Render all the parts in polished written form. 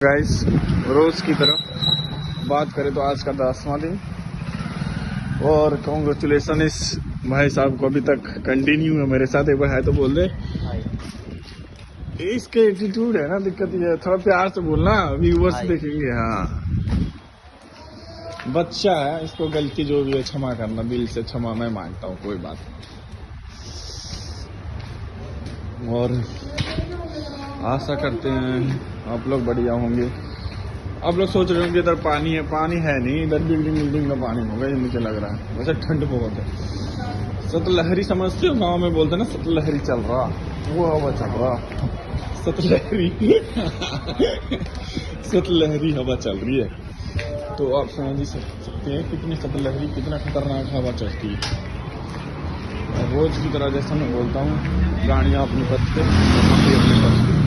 Guys, रोज की तरह बात करें तो आज का 10वां दिन और कॉन्ग्रेचुलेसन इस भाई साहब को अभी तक कंटिन्यू है मेरे साथ। एक बार है तो बोल दे। इसके एटीट्यूड है ना, दिक्कत ये है, थोड़ा प्यार से बोलना, व्यूअर्स देखेंगे। हाँ, बच्चा है, इसको गलती जो भी है क्षमा करना, दिल से क्षमा मैं मांगता हूँ, कोई बात नहीं। और आशा करते हैं आप लोग बढ़िया होंगे। आप लोग सोच रहे होंगे इधर पानी है, पानी है नहीं, इधर बिल्डिंग में पानी होगा, ये मुझे लग रहा है। वैसे ठंड बहुत है। सतलहरी समझते हो, गांव में बोलते ना सतलहरी चल रहा, वो हवा चल रहा, सतलहरी सतलहरी हवा चल रही है। तो आप समझ ही सकते हैं कितनी सतलहरी, कितना खतरनाक हवा चलती है। रोज की तरह जैसा मैं बोलता हूँ, गाड़ियाँ अपने पथ पे, अपने पथ पे।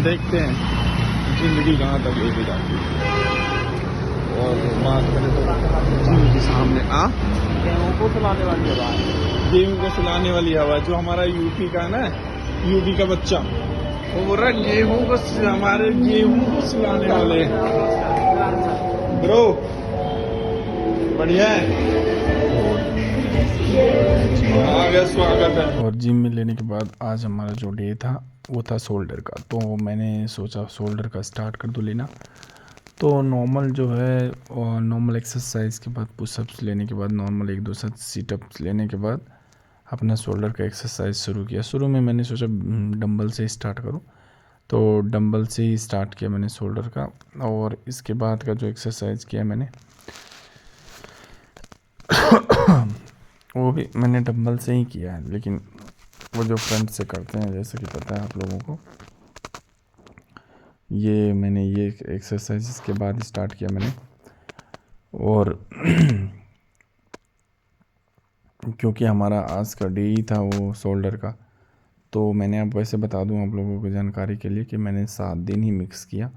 देखते हैं जिंदगी कहाँ तक लेके जाती है। और बात करें तो जिंदगी सामने गेहूँ को सुलाने वाली हवा, गेहूँ को सुलाने वाली हवा, जो हमारा यूपी का है ना, यूपी का बच्चा, वो बोल रहा है गेहूँ को, हमारे गेहूँ को सुलाने वाले ब्रो, बढ़िया है, आ गया, स्वागत है। और जिम में लेने के बाद आज हमारा जो डे था वो था शोल्डर का। तो मैंने सोचा शोल्डर का स्टार्ट कर दूँ लेना। तो नॉर्मल जो है, नॉर्मल एक्सरसाइज के बाद पुशअप्स लेने के बाद, नॉर्मल 1-2 सेट सीटअप्स लेने के बाद अपना शोल्डर का एक्सरसाइज शुरू किया। शुरू में मैंने सोचा डंबल से स्टार्ट करूं, तो डंबल से ही स्टार्ट किया मैंने शोल्डर का। और इसके बाद का जो एक्सरसाइज किया मैंने वो भी मैंने डंबल से ही किया है, लेकिन वो जो फ्रंट से करते हैं, जैसे कि पता है आप लोगों को, ये मैंने ये एक्सरसाइज के बाद स्टार्ट किया मैंने। और क्योंकि हमारा आज का डे ही था वो शोल्डर का, तो मैंने अब वैसे बता दूं आप लोगों को जानकारी के लिए कि मैंने 7 दिन ही मिक्स किया।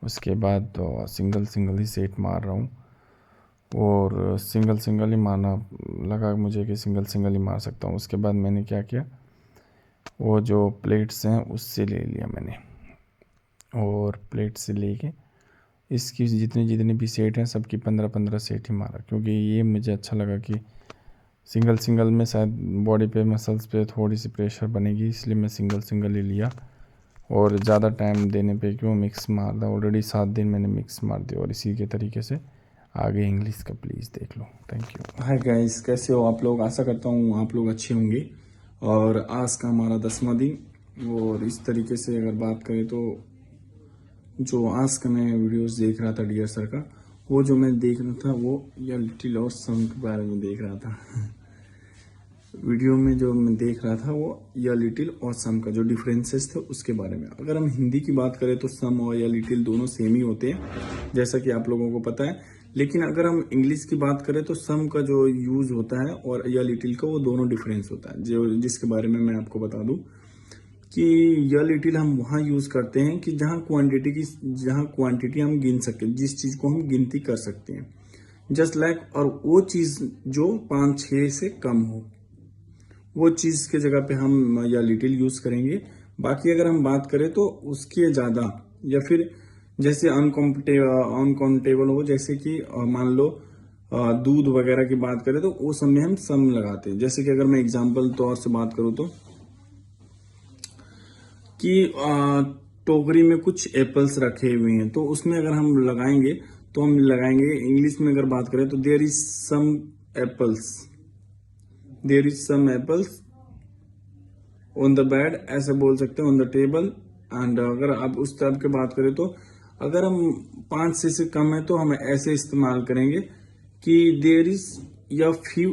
उसके बाद तो सिंगल ही सेट मार रहा हूँ। और सिंगल ही मारना लगा मुझे कि सिंगल ही मार सकता हूँ। उसके बाद मैंने क्या किया, वो जो प्लेट्स हैं उससे ले लिया मैंने, और प्लेट से लेके इसकी जितने भी सेट हैं सबकी 15-15 सेट ही मारा। क्योंकि ये मुझे अच्छा लगा कि सिंगल में शायद बॉडी पे, मसल्स पे थोड़ी सी प्रेशर बनेगी, इसलिए मैं सिंगल ही लिया। और ज़्यादा टाइम देने पे क्यों मिक्स मार रहा, ऑलरेडी 7 दिन मैंने मिक्स मार दिया। और इसी के तरीके से आगे इंग्लिश का प्लीज़ देख लो। Thank you. हाय गाइस, कैसे हो आप लोग? आशा करता हूँ आप लोग अच्छे होंगे। और आज का हमारा 10वां दिन। और इस तरीके से अगर बात करें तो जो आज का मैं वीडियोस देख रहा था डियर सर का, वो जो मैं देख रहा था वो या लिटिल और सम के बारे में देख रहा था। वीडियो में जो मैं देख रहा था वो या लिटिल और सम का जो डिफरेंसेस थे उसके बारे में। अगर हम हिंदी की बात करें तो सम और या लिटिल दोनों सेम ही होते हैं, जैसा कि आप लोगों को पता है। लेकिन अगर हम इंग्लिश की बात करें तो सम का जो यूज होता है और या लिटिल का, वो दोनों डिफरेंस होता है, जो जिसके बारे में मैं आपको बता दूं कि या लिटिल हम वहां यूज करते हैं कि जहां क्वांटिटी हम गिन सके, जिस चीज को हम गिनती कर सकते हैं, जस्ट लाइक, और वो चीज जो 5-6 से कम हो, वो चीज के जगह पे हम या लिटिल यूज करेंगे। बाकी अगर हम बात करें तो उसके ज्यादा, या फिर जैसे अनकाउंटेबल हो, जैसे कि मान लो दूध वगैरह की बात करें तो उस समय हम सम लगाते हैं। जैसे कि अगर मैं एग्जांपल तौर से बात करूं तो कि टोकरी में कुछ एप्पल्स रखे हुए हैं, तो उसमें अगर हम लगाएंगे तो हम लगाएंगे, इंग्लिश में अगर बात करें तो there is some apples on the bed, ऐसे बोल सकते हैं, ऑन द टेबल। एंड अगर आप उस टाइप की बात करें तो अगर हम 5 से कम है तो हम ऐसे इस्तेमाल करेंगे कि देयर इज या फ्यू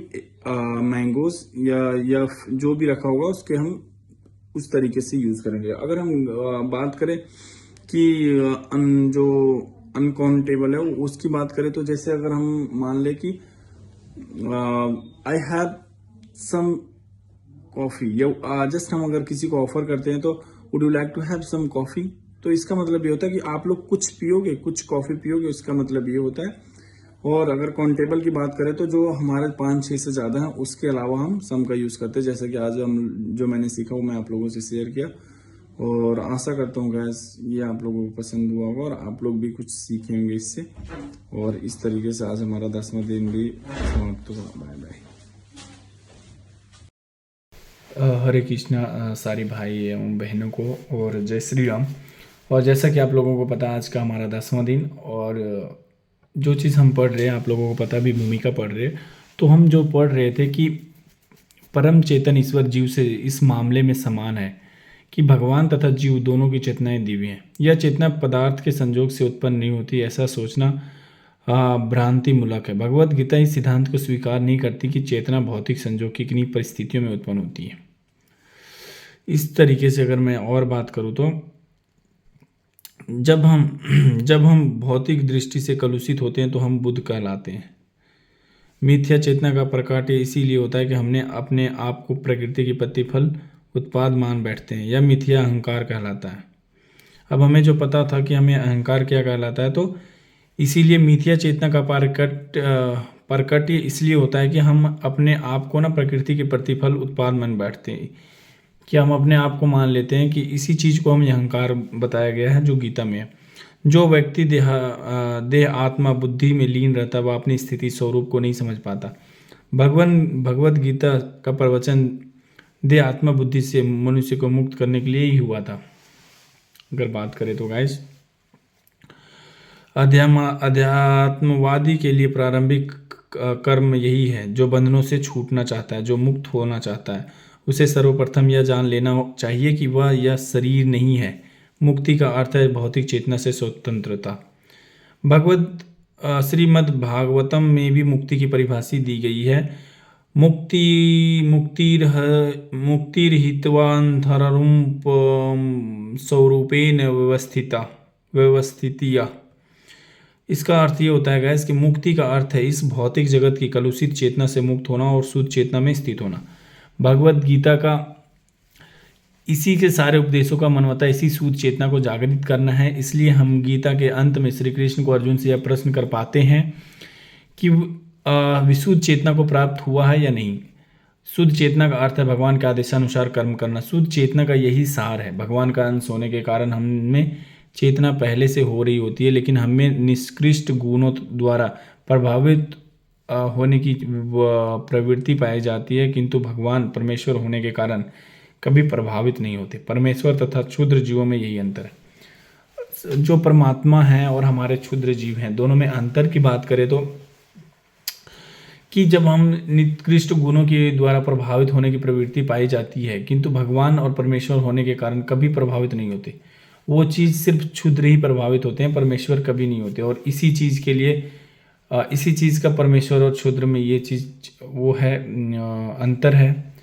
मैंगोज, या जो भी रखा होगा उसके हम उस तरीके से यूज करेंगे। अगर हम बात करें कि जो अनकाउंटेबल है उसकी बात करें तो जैसे अगर हम मान ले कि आई हैव सम कॉफी, या जस्ट हम अगर किसी को ऑफर करते हैं तो would you like to have some coffee, तो इसका मतलब ये होता है कि आप लोग कुछ पियोगे, कुछ कॉफी पियोगे, उसका मतलब ये होता है। और अगर काउंटेबल की बात करें तो जो हमारे 5-6 से ज्यादा है उसके अलावा हम सम का यूज करते हैं। जैसे कि आज हम जो मैंने सीखा वो मैं आप लोगों से शेयर किया। और आशा करता हूँ गैस ये आप लोगों को पसंद हुआ होगा और आप लोग भी कुछ सीखेंगे इससे। और इस तरीके से आज हमारा 10वां दिन भी समाप्त हुआ। Bye bye. हरे कृष्णा सारे भाई एवं बहनों को, और जय श्री राम। और जैसा कि आप लोगों को पता आज का हमारा 10वां दिन, और जो चीज़ हम पढ़ रहे हैं आप लोगों को पता भी, भूमिका पढ़ रहे हैं। तो हम जो पढ़ रहे थे कि परम चेतन ईश्वर जीव से इस मामले में समान है कि भगवान तथा जीव दोनों की चेतनाएं दिव्य हैं। यह चेतना पदार्थ के संयोग से उत्पन्न नहीं होती, ऐसा सोचना भ्रांति मूलक है। भगवत गीता इस सिद्धांत को स्वीकार नहीं करती कि चेतना भौतिक संयोग की किन्हीं परिस्थितियों में उत्पन्न होती है। इस तरीके से अगर मैं और बात करूँ तो जब हम भौतिक दृष्टि से कलुषित होते हैं तो हम बुद्ध कहलाते हैं। मिथ्या चेतना का प्रकाट्य इसीलिए होता है कि हमने अपने आप को प्रकृति की प्रतिफल उत्पाद मान बैठते हैं। यह मिथ्या अहंकार कहलाता है। अब हमें जो पता था कि हमें अहंकार क्या कहलाता है, तो इसीलिए मिथ्या चेतना का प्रकट्य इसलिए होता है कि हम अपने आप को ना प्रकृति के प्रतिफल उत्पाद मान बैठते हैं, कि हम अपने आप को मान लेते हैं कि इसी चीज़ को हम अहंकार बताया गया है जो गीता में है। जो व्यक्ति देह आत्मा बुद्धि में लीन रहता है वह अपनी स्थिति स्वरूप को नहीं समझ पाता। भगवत गीता का प्रवचन देह आत्मा बुद्धि से मनुष्य को मुक्त करने के लिए ही हुआ था। अगर बात करें तो गाइस, अध्यात्मवादी के लिए प्रारंभिक कर्म यही है। जो बंधनों से छूटना चाहता है, जो मुक्त होना चाहता है, उसे सर्वप्रथम यह जान लेना चाहिए कि वह यह शरीर नहीं है। मुक्ति का अर्थ है भौतिक चेतना से स्वतंत्रता। श्रीमद् भागवतम में भी मुक्ति की परिभाषा दी गई है। मुक्तिर्हित्वान्धरुं स्वरूपेण व्यवस्थितिया। इसका अर्थ ये होता है गैस कि मुक्ति का अर्थ है इस भौतिक जगत की कलुषित चेतना से मुक्त होना और शुद्ध चेतना में स्थित होना। भगवत गीता का इसी के सारे उपदेशों का मनवता इसी शुद्ध चेतना को जागृत करना है। इसलिए हम गीता के अंत में श्री कृष्ण को अर्जुन से यह प्रश्न कर पाते हैं कि विशुद्ध चेतना को प्राप्त हुआ है या नहीं। शुद्ध चेतना का अर्थ है भगवान के आदेशानुसार कर्म करना। शुद्ध चेतना का यही सार है। भगवान का अंश होने के कारण हमें चेतना पहले से हो रही होती है, लेकिन हमें निष्कृष्ट गुणों द्वारा प्रभावित होने की प्रवृत्ति पाई जाती है, किंतु भगवान परमेश्वर होने के कारण कभी प्रभावित नहीं होते। परमेश्वर तथा क्षुद्र जीवों में यही अंतर है। जो परमात्मा है और हमारे क्षुद्र जीव हैं, दोनों में अंतर की बात करें तो कि जब हम निकृष्ट गुणों के द्वारा प्रभावित होने की प्रवृत्ति पाई जाती है, किंतु भगवान और परमेश्वर होने के कारण कभी प्रभावित नहीं होते। वो चीज़ सिर्फ क्षुद्र ही प्रभावित होते हैं, परमेश्वर कभी नहीं होते। और इसी चीज़ के लिए इसी चीज़ का परमेश्वर और क्षुद्र में ये चीज़ वो है, अंतर है।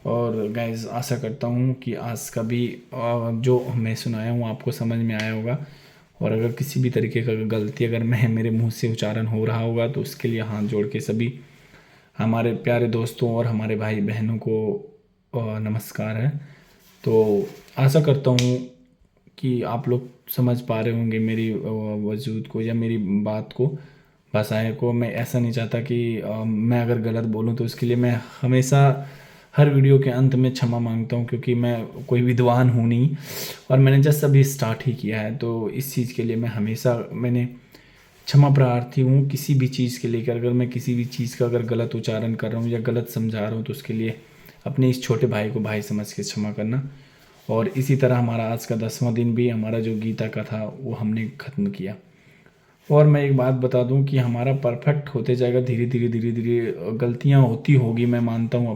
और गाइस आशा करता हूँ कि आज का भी जो मैं सुनाया हूँ आपको समझ में आया होगा। और अगर किसी भी तरीके का गलती अगर मेरे मुंह से उच्चारण हो रहा होगा तो उसके लिए हाथ जोड़ के सभी हमारे प्यारे दोस्तों और हमारे भाई बहनों को नमस्कार है। तो आशा करता हूँ कि आप लोग समझ पा रहे होंगे मेरी वजूद को या मेरी बात को, भाषाएँ को। मैं ऐसा नहीं चाहता कि मैं अगर गलत बोलूँ तो उसके लिए मैं हमेशा हर वीडियो के अंत में क्षमा मांगता हूँ, क्योंकि मैं कोई विद्वान हूँ नहीं और मैंने जस्ट अभी स्टार्ट ही किया है। तो इस चीज़ के लिए मैंने क्षमा प्रार्थी हूँ किसी भी चीज़ के लेकर। अगर मैं किसी भी चीज़ का अगर गलत उच्चारण कर रहा हूँ या गलत समझा रहा हूँ तो उसके लिए अपने इस छोटे भाई को भाई समझ के क्षमा करना। और इसी तरह हमारा आज का 10वां दिन भी हमारा जो गीता का था वो हमने ख़त्म किया। और मैं एक बात बता दूं कि हमारा परफेक्ट होते जाएगा, धीरे धीरे गलतियां होती होगी, मैं मानता हूँ।